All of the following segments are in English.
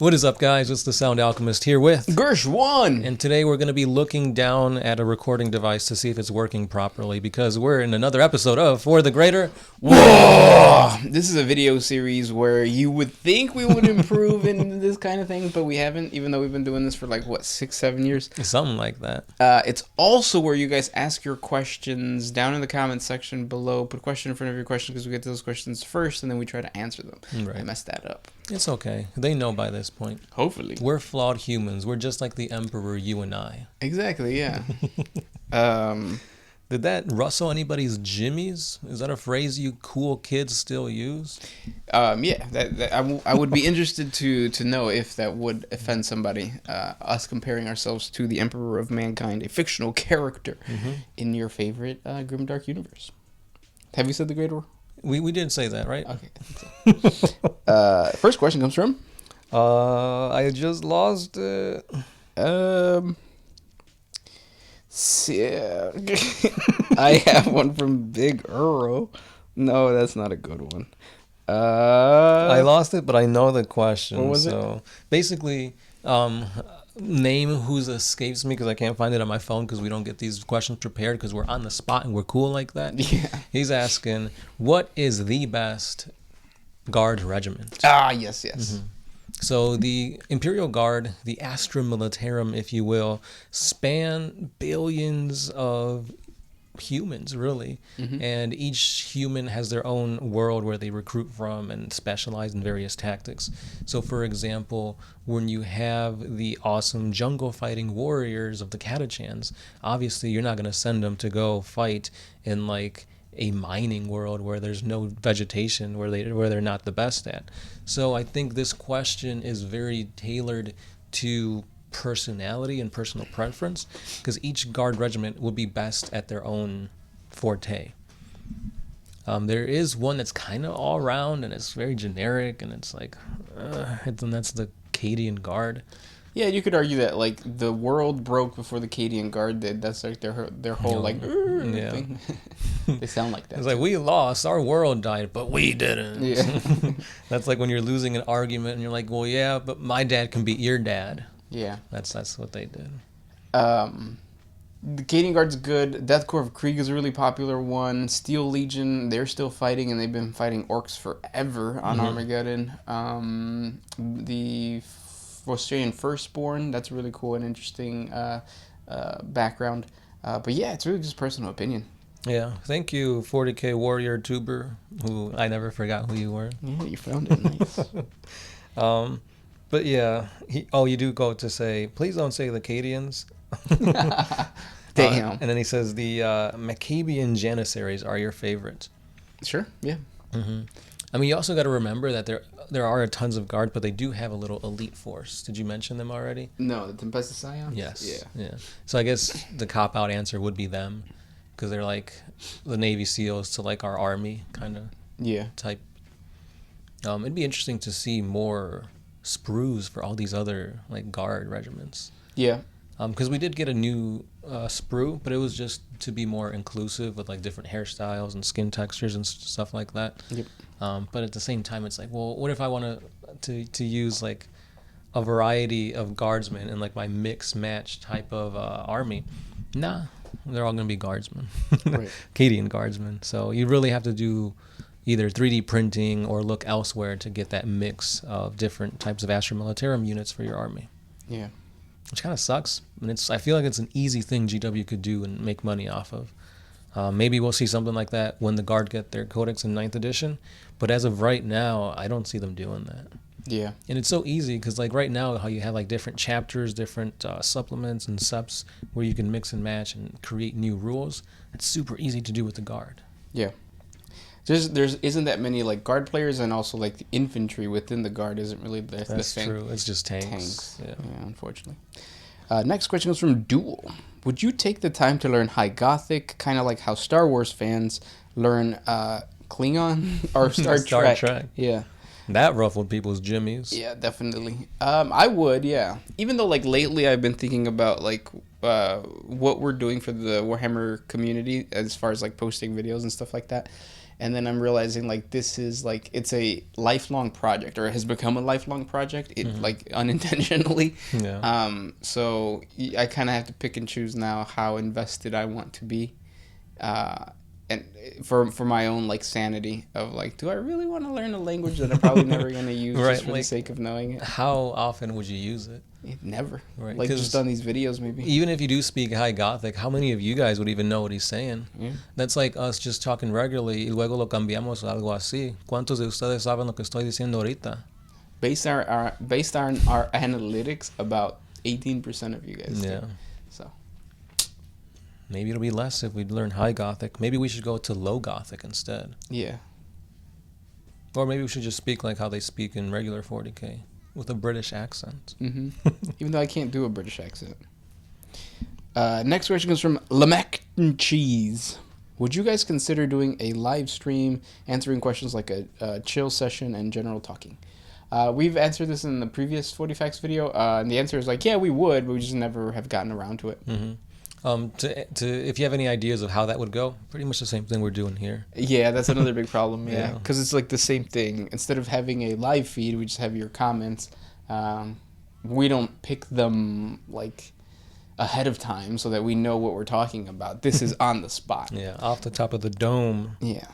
What is up, guys? It's the Sound Alchemist here with Gersh1! And today we're going to be looking down at a recording device to see if it's working properly, because we're in another episode of For the Greater Whoa! This is a video series where you would think we would improve in this kind of thing, but we haven't, even though we've been doing this for like, what, 6-7 years? Something like that. It's also where you guys ask your questions down in the comments section below. Put a question in front of your question because we get to those questions first, and then we try to answer them. Right. I messed that up. It's okay. They know by this point. Hopefully. We're flawed humans. We're just like the Emperor, you and I. Exactly, yeah. Did that rustle anybody's jimmies? Is that a phrase you cool kids still use? Yeah, I would be interested to know if that would offend somebody. Us comparing ourselves to the Emperor of Mankind, a fictional character in your favorite grimdark universe. Have you said the Greater War? We did say that, right? Okay. First question comes from... I just lost it. I have one from Big Earl. No, that's not a good one. I lost it, but I know the question. What was it? Basically, name whose escapes me because I can't find it on my phone because we don't get these questions prepared because we're on the spot and we're cool like that. Yeah. He's asking, what is the best guard regiment? Yes. So the Imperial Guard, the Astra Militarum, if you will, span billions of humans, really. And each human has their own world where they recruit from and specialize in various tactics. So, for example, when you have the awesome jungle fighting warriors of the Catachans, obviously you're not going to send them to go fight in, like, a mining world where there's no vegetation, where they're not the best at. So I think this question is very tailored to personality and personal preference, because each guard regiment will be best at their own forte. There is one that's kind of all around and it's very generic, and it's like, and that's the Cadian Guard. Yeah, you could argue that like the world broke before the Cadian Guard did. That's like their whole like thing. They sound like that. It's like, we lost, our world died, but we didn't. Yeah. That's like when you're losing an argument and you're like, well, yeah, but my dad can beat your dad. Yeah. That's what they did. The Cadian Guard's good. Death Corps of Krieg is a really popular one. Steel Legion, they're still fighting, and they've been fighting orcs forever on Armageddon. The Australian Firstborn, that's really cool and interesting background. But yeah, it's really just personal opinion. Yeah, thank you, 40K Warrior Tuber, who I never forgot who you were. Yeah, you found it nice. But yeah, you do go to say, please don't say the Cadians. Damn. And then he says the Maccabian Janissaries are your favorites. Sure, yeah. I mean, you also got to remember that there are tons of guards, but they do have a little elite force. Did you mention them already? No, the Tempestus Scions? Yes. Yeah. So I guess the cop-out answer would be them, because they're like the Navy SEALs to like our Army kind of type. It'd be interesting to see more sprues for all these other like guard regiments. Yeah. Because we did get a new sprue, but it was just to be more inclusive with like different hairstyles and skin textures and stuff like that. Yep. But at the same time, it's like, well, what if I want to use like a variety of guardsmen in like my mix match type of army? Nah, they're all gonna be guardsmen, right. Cadian guardsmen. So you really have to do either 3D printing or look elsewhere to get that mix of different types of Astra Militarum units for your army. Yeah. Which kind of sucks. And I feel like it's an easy thing GW could do and make money off of. Maybe we'll see something like that when the Guard get their codex in 9th edition. But as of right now, I don't see them doing that. Yeah. And it's so easy because like right now, how you have like different chapters, different supplements and subs where you can mix and match and create new rules. It's super easy to do with the Guard. Yeah. There isn't that many like guard players, and also like the infantry within the guard isn't really the That's thing. true. It's just tanks. Yeah, unfortunately. Next question comes from Duel. Would you take the time to learn High Gothic, kind of like how Star Wars fans learn Klingon or Star Trek? Yeah. That ruffled people's jimmies. Yeah, definitely. I would, yeah. Even though like lately I've been thinking about like what we're doing for the Warhammer community as far as like posting videos and stuff like that. And then I'm realizing like this is like it's a lifelong project, or it has become a lifelong project. It like unintentionally. Yeah. So I kind of have to pick and choose now how invested I want to be, and for my own like sanity of like, do I really want to learn a language that I'm probably never going to use Right, just for the like, sake of knowing it? How often would you use it? Never. Right, Like 'cause just on these videos maybe. Even if you do speak High Gothic, how many of you guys would even know what he's saying? Yeah. That's like us just talking regularly y luego lo cambiamos a algo así. ¿Cuántos de ustedes saben lo que estoy diciendo ahorita? Based on our analytics, about 18% of you guys do. Yeah. So Maybe it'll be less if we learn High Gothic. Maybe we should go to Low Gothic instead. yeah. Or maybe we should just speak like how they speak in regular 40K with a British accent. Even though I can't do a British accent. Next question comes from Lamec and Cheese. Would you guys consider doing a live stream answering questions like a chill session and general talking? We've answered this in the previous 40 Facts video, and the answer is like, yeah, we would, but we just never have gotten around to it. If you have any ideas of how that would go, pretty much the same thing we're doing here. Yeah, that's another big problem. Yeah, Yeah. because it's like the same thing. Instead of having a live feed, we just have your comments. We don't pick them like ahead of time so that we know what we're talking about. This is on the spot. Yeah, off the top of the dome. Yeah.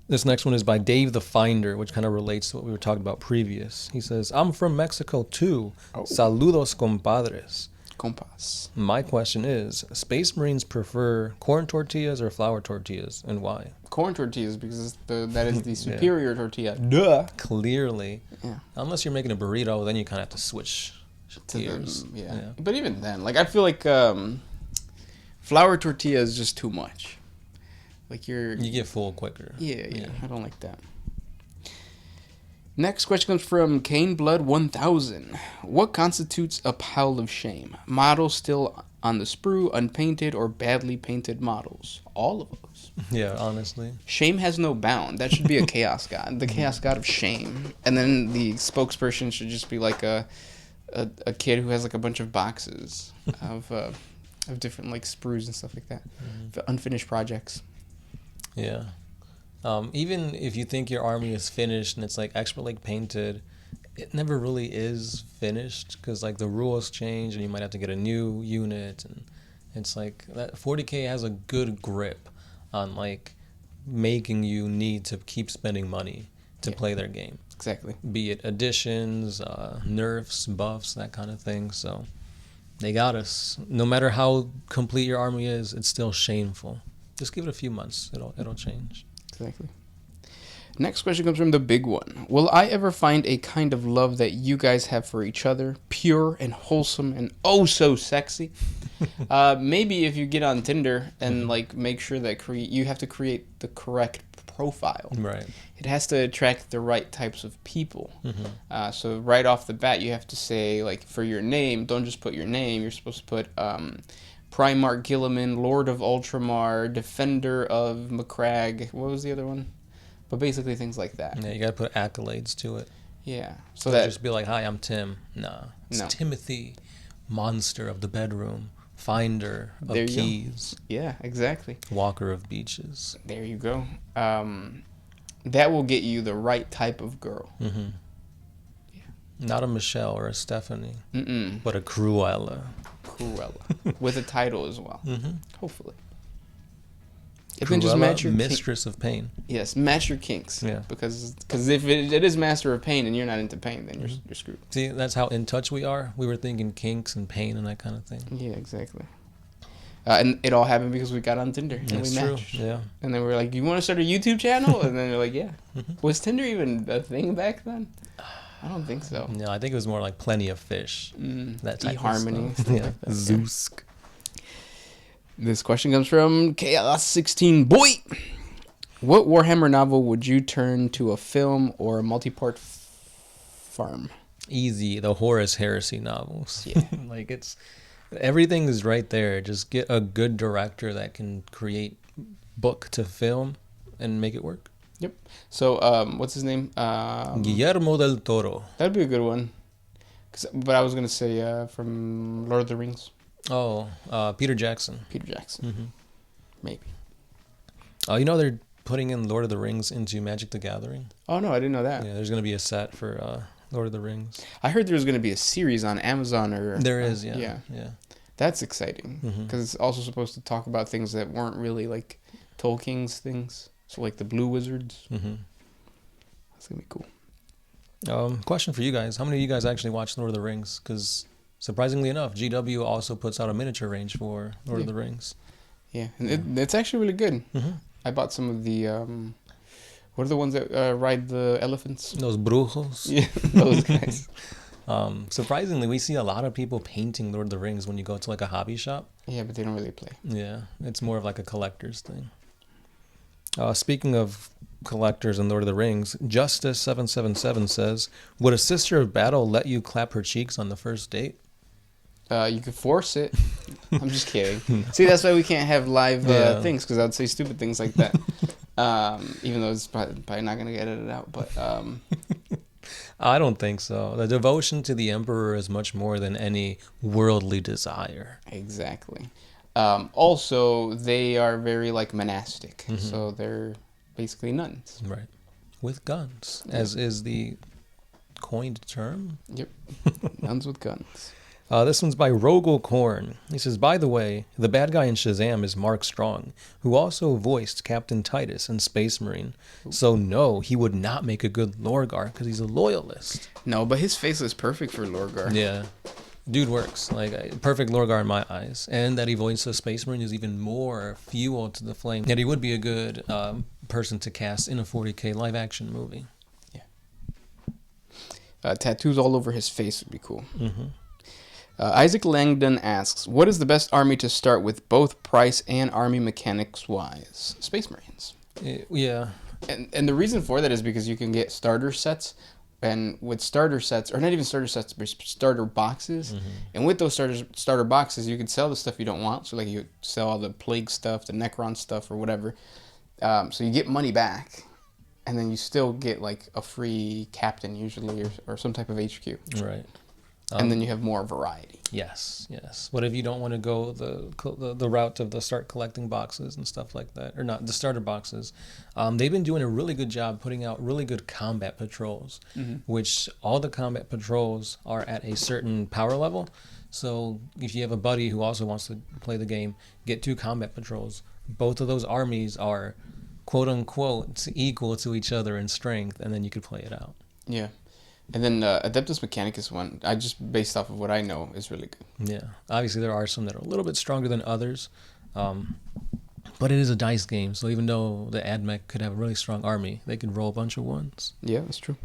This next one is by Dave the Finder, which kind of relates to what we were talking about previous. He says, I'm from Mexico too. Oh. Saludos, compadres. Compas. My question is, Space Marines prefer corn tortillas or flour tortillas, and why? Corn tortillas, because that is the superior tortilla. Duh. Clearly. Yeah. Unless you're making a burrito, then you kind of have to switch gears. Yeah. But even then, like I feel like flour tortilla is just too much. Like you get full quicker. Yeah. I don't like that. Next question comes from Kane Blood 1000. What constitutes a pile of shame? Models still on the sprue, unpainted, or badly painted models? All of those. Yeah, honestly. Shame has no bound. That should be a chaos god. The chaos god of shame. And then the spokesperson should just be like a kid who has like a bunch of boxes of different like sprues and stuff like that. Unfinished projects. Yeah. Even if you think your army is finished and it's like extra like painted, it never really is finished because like the rules change and you might have to get a new unit, and it's like that 40K has a good grip on like making you need to keep spending money to play their game. Exactly. Be it additions, nerfs, buffs, that kind of thing. So they got us. No matter how complete your army is, it's still shameful. Just give it a few months. It'll change. Exactly. Next question comes from the big one. Will I ever find a kind of love that you guys have for each other, pure and wholesome and oh so sexy? Maybe if you get on Tinder and like make sure that you have to create the correct profile. Right. It has to attract the right types of people. So right off the bat, you have to say like for your name, don't just put your name. You're supposed to put Primarch Gilliman, Lord of Ultramar, Defender of McCrag. What was the other one? But basically things like that. Yeah, you gotta put accolades to it. Yeah. So that just be like, hi, I'm Tim. Nah. It's No. Timothy, monster of the bedroom, finder of keys. Go. Yeah, exactly. Walker of beaches. There you go. That will get you the right type of girl. Yeah. Not a Michelle or a Stephanie, but a Cruella. With a title as well. Hopefully. If then just match your Mistress of Pain. Yes, match your kinks. Yeah. Because if it is Master of Pain and you're not into pain, then you're screwed. See, that's how in touch we are. We were thinking kinks and pain and that kind of thing. Yeah, exactly. And it all happened because we got on Tinder and that's we matched. True. Yeah. And then we were like, "You want to start a YouTube channel?" And then they're like, "Yeah." Was Tinder even a thing back then? I don't think so. No, I think it was more like Plenty of Fish. That type eHarmony. of stuff. Yeah. Like that. Zeusk. This question comes from Chaos 16 Boy. What Warhammer novel would you turn to a film or a multi-part farm? Easy, the Horus Heresy novels. Yeah. Like everything is right there. Just get a good director that can create book to film and make it work. Yep. So, what's his name? Guillermo del Toro. That'd be a good one. But I was gonna say from Lord of the Rings. Oh, Peter Jackson. Peter Jackson. Maybe. Oh, you know they're putting in Lord of the Rings into Magic the Gathering. Oh, no, I didn't know that. Yeah, there's going to be a set for Lord of the Rings. I heard there was going to be a series on Amazon or... There is, yeah. Yeah. That's exciting. Because it's also supposed to talk about things that weren't really, like, Tolkien's things. So, like, the Blue Wizards. That's going to be cool. Question for you guys. How many of you guys actually watch Lord of the Rings? Because, surprisingly enough, GW also puts out a miniature range for Lord of the Rings. Yeah, and it's actually really good. I bought some of the... what are the ones that ride the elephants? Those brujos. Yeah, those guys. Surprisingly, we see a lot of people painting Lord of the Rings when you go to like a hobby shop. Yeah, but they don't really play. Yeah, it's more of like a collector's thing. Speaking of collectors and Lord of the Rings, Justice777 says, would a sister of battle let you clap her cheeks on the first date? You could force it. I'm just kidding. See, that's why we can't have live things, because I'd say stupid things like that. Even though it's probably not going to get edited out. But I don't think so. The devotion to the Emperor is much more than any worldly desire. Exactly. Also, they are very like monastic. So they're basically nuns. Right. With guns, as is the coined term. Yep. Nuns with guns. This one's by Robocorn. He says, by the way, the bad guy in Shazam is Mark Strong, who also voiced Captain Titus in Space Marine. So no, he would not make a good Lorgar because he's a loyalist. No, but his face is perfect for Lorgar. Yeah. Dude works. Like, perfect Lorgar in my eyes. And that he voiced a Space Marine is even more fuel to the flame. That he would be a good person to cast in a 40K live action movie. Yeah. Tattoos all over his face would be cool. Isaac Langdon asks, what is the best army to start with, both price and army mechanics wise? Space Marines. Yeah. And the reason for that is because you can get starter sets, and with starter sets, or not even starter sets, but starter boxes. And with those starter boxes, you can sell the stuff you don't want. So like you sell all the Plague stuff, the Necron stuff, or whatever. So you get money back, and then you still get like a free captain usually, or some type of HQ. Right. And then you have more variety. Yes. What if you don't want to go the route of the start collecting boxes and stuff like that, or not the starter boxes? They've been doing a really good job putting out really good combat patrols, which all the combat patrols are at a certain power level. So if you have a buddy who also wants to play the game, get 2 combat patrols. Both of those armies are quote unquote equal to each other in strength, and then you could play it out. Yeah. And then Adeptus Mechanicus one, I just based off of what I know, is really good. Yeah. Obviously, there are some that are a little bit stronger than others. But it is a dice game, so even though the AdMech could have a really strong army, they can roll a bunch of ones. Yeah, that's true.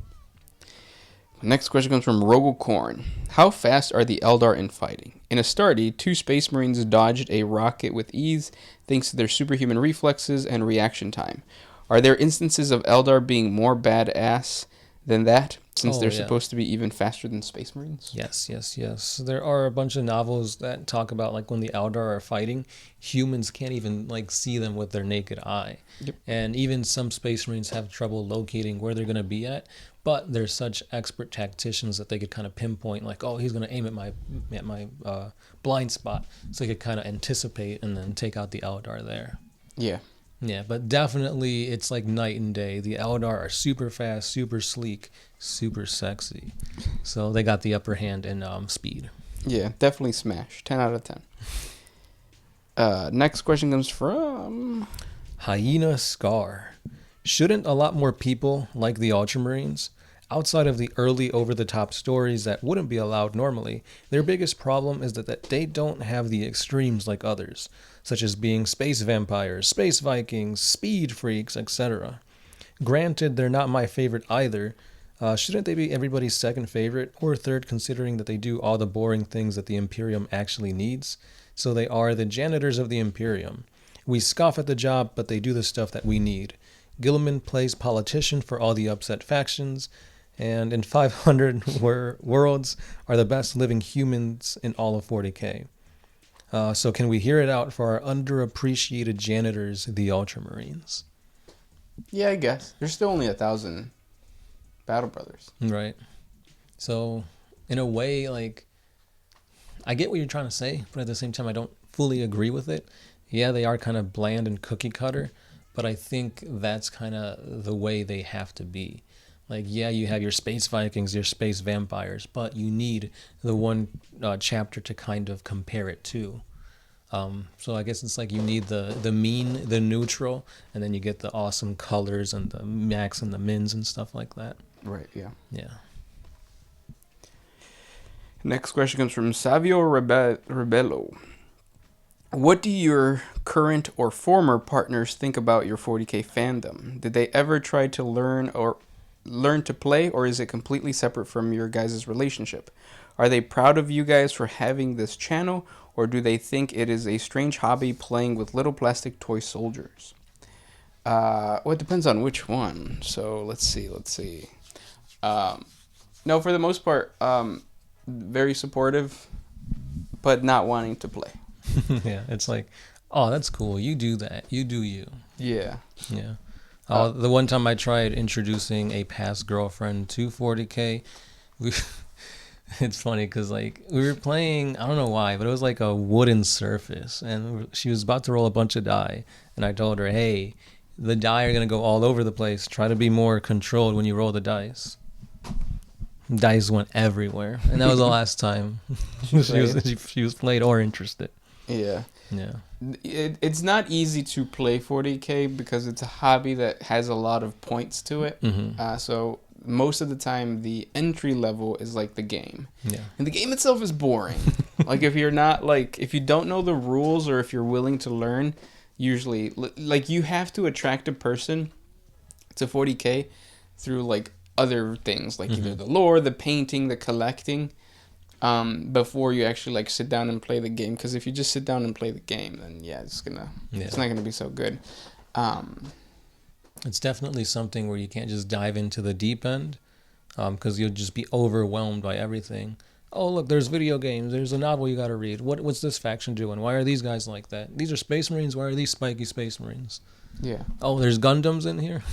Next question comes from Robocorn. How fast are the Eldar in fighting? In Astartes, 2 Space Marines dodged a rocket with ease thanks to their superhuman reflexes and reaction time. Are there instances of Eldar being more badass than that, since they're supposed to be even faster than Space Marines? Yes. There are a bunch of novels that talk about like when the Eldar are fighting, humans can't even like see them with their naked eye. Yep. And even some Space Marines have trouble locating where they're going to be at, but they're such expert tacticians that they could kind of pinpoint like, oh, he's going to aim at my blind spot, so they could kind of anticipate and then take out the Eldar there. Yeah, but definitely it's like night and day. The Eldar are super fast, super sleek, super sexy. So they got the upper hand in speed. Yeah, definitely smash. 10 out of 10. Next question comes from... Hyena Scar. Shouldn't a lot more people like the Ultramarines? Outside of the early over-the-top stories that wouldn't be allowed normally, their biggest problem is that they don't have the extremes like others, such as being space vampires, space Vikings, speed freaks, etc. Granted, they're not my favorite either. Shouldn't they be everybody's second favorite, or third, considering that they do all the boring things that the Imperium actually needs? So they are the janitors of the Imperium. We scoff at the job, but they do the stuff that we need. Gilliman plays politician for all the upset factions, and in 500 worlds are the best living humans in all of 40K. So can we hear it out for our underappreciated janitors, the Ultramarines? Yeah, I guess. There's still only 1,000 Battle Brothers. Right. So, in a way, like, I get what you're trying to say, but at the same time, I don't fully agree with it. Yeah, they are kind of bland and cookie cutter, but I think that's kind of the way they have to be. Like, yeah, you have your space Vikings, your space vampires, but you need the one chapter to kind of compare it to. So I guess it's like you need the mean, the neutral, and then you get the awesome colors and the max and the mins and stuff like that. Right, yeah. Yeah. Next question comes from Savo Rebello. What do your current or former partners think about your 40K fandom? Did they ever try to learn to play, or is it completely separate from your guys' relationship? Are they proud of you guys for having this channel, or do they think it is a strange hobby playing with little plastic toy soldiers? Well, it depends on which one. So let's see. No, for the most part, very supportive, but not wanting to play. Yeah, it's like, oh, that's cool. You do that. You do you. Yeah. Yeah. The one time I tried introducing a past girlfriend to 40K, it's funny because like we were playing, I don't know why, but it was like a wooden surface, and she was about to roll a bunch of die, and I told her, hey, the die are gonna go all over the place. Try to be more controlled when you roll the dice. Dice went everywhere, and that was the last time she was played or interested. Yeah. Yeah. It's not easy to play 40K because it's a hobby that has a lot of points to it. Mm-hmm. So most of the time, the entry level is like the game. Yeah. And the game itself is boring. Like if you don't know the rules, or if you're willing to learn, usually like you have to attract a person to 40K through like other things, like either the lore, the painting, the collecting, before you actually like sit down and play the game. Because if you just sit down and play the game, then it's not gonna be so good. It's definitely something where you can't just dive into the deep end, because you'll just be overwhelmed by everything. Oh, look, there's video games. There's a novel you got to read. What's this faction doing? Why are these guys like that? These are Space Marines. Why are these spiky Space Marines? Yeah. Oh, there's Gundams in here.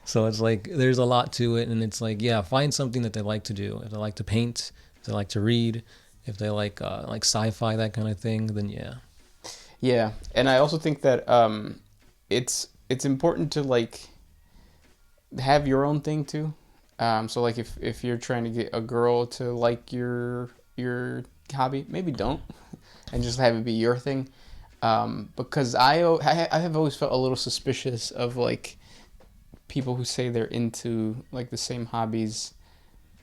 So it's like there's a lot to it, and it's like, yeah, find something that they like to do. If they like to paint, if they like to read, if they like sci-fi, that kind of thing, then yeah. Yeah, and I also think that it's important to like have your own thing too. So like if you're trying to get a girl to like your hobby, maybe don't, and just have it be your thing. Because I have always felt a little suspicious of like people who say they're into like the same hobbies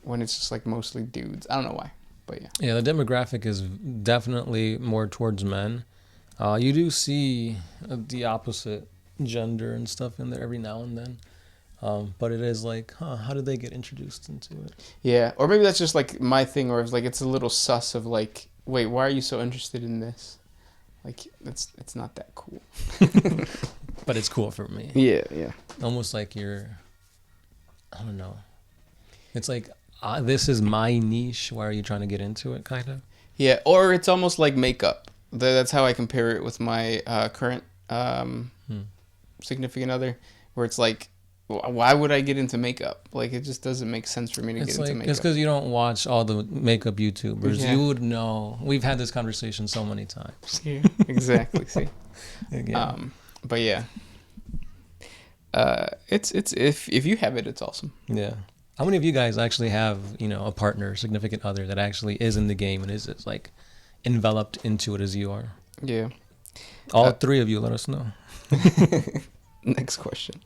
when it's just like mostly dudes. I don't know why, but yeah. Yeah, the demographic is definitely more towards men. You do see the opposite gender and stuff in there every now and then. But it is like, how did they get introduced into it? Yeah, or maybe that's just like my thing, or it's like it's a little sus of like, wait, why are you so interested in this? Like, it's not that cool. But it's cool for me. Yeah, yeah. Almost like I don't know. It's like, this is my niche. Why are you trying to get into it, kind of? Yeah, or it's almost like makeup. That's how I compare it with my current significant other, where it's like, why would I get into makeup? Like, it just doesn't make sense for me to get into makeup. It's because you don't watch all the makeup YouTubers. Yeah. You would know. We've had this conversation so many times. Yeah, exactly. See. Yeah. But yeah. It's if you have it, it's awesome. Yeah. How many of you guys actually have, a partner, significant other that actually is in the game and is like enveloped into it as you are? Yeah. All three of you, let us know. Next question.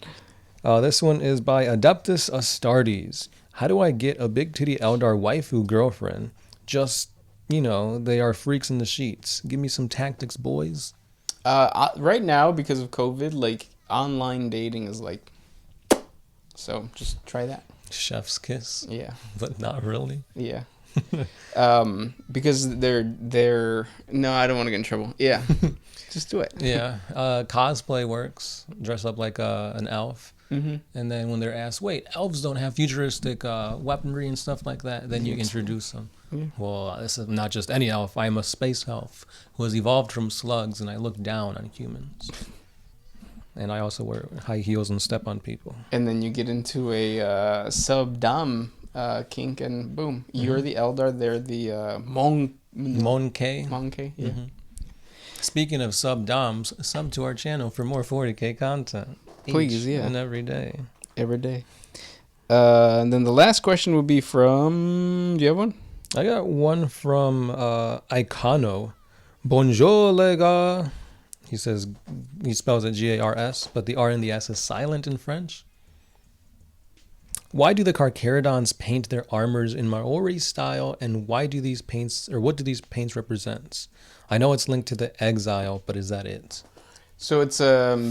This one is by Adeptus Astartes. How do I get a big titty Eldar waifu girlfriend? Just, they are freaks in the sheets. Give me some tactics, boys. Right now, because of COVID, like, online dating is like, so just try that. Chef's kiss. Yeah. But not really. Yeah. Because they're no, I don't want to get in trouble. Yeah. Just do it. Yeah. Cosplay works. Dress up like an elf. Mm-hmm. And then when they're asked, wait, elves don't have futuristic weaponry and stuff like that, then you introduce them. Yeah. Well, this is not just any elf. I'm a space elf who has evolved from slugs, and I look down on humans. And I also wear high heels and step on people. And then you get into a sub-dom kink, and boom, you're the Eldar, they're the Monke. Monke, yeah. Mm-hmm. Speaking of sub-doms, sub to our channel for more 40K content. Please, yeah. And every day. Every day. And then the last question would be from... Do you have one? I got one from Icano. Bonjour, les gars. He says, he spells it G-A-R-S, but the R and the S is silent in French. Why do the Carcaradons paint their armors in Maori style, and why do these paints, or what do these paints represent? I know it's linked to the exile, but is that it? So it's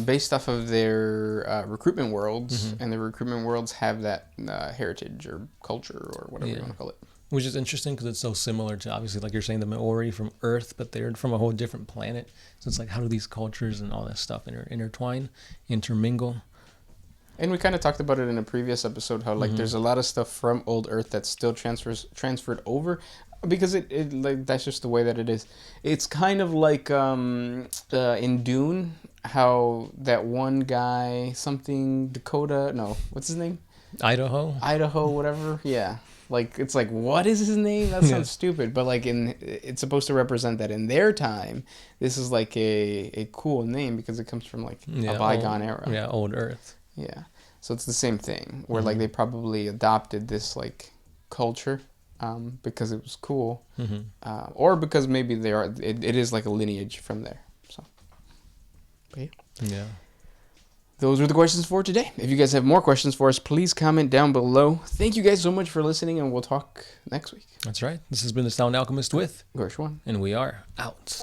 based off of their recruitment worlds, and the recruitment worlds have that heritage or culture or whatever you want to call it. Which is interesting because it's so similar to, obviously, like you're saying, the Maori from Earth, but they're from a whole different planet. So it's like, how do these cultures and all that stuff intertwine, intermingle? And we kind of talked about it in a previous episode, how like there's a lot of stuff from old Earth that still transferred over, because it like that's just the way that it is. It's kind of like in Dune, how that one guy, something Dakota, no, what's his name? Idaho, whatever. Yeah, like it's like, what is his name? That sounds stupid, but like it's supposed to represent that in their time, this is like a cool name because it comes from like a bygone era. Yeah, old Earth. Yeah, so it's the same thing where like they probably adopted this like culture because it was cool, or because maybe they are. It is like a lineage from there. So, but yeah. Those were the questions for today. If you guys have more questions for us, please comment down below. Thank you guys so much for listening, and we'll talk next week. That's right. This has been the Sound Alchemist with Gershwan, and we are out.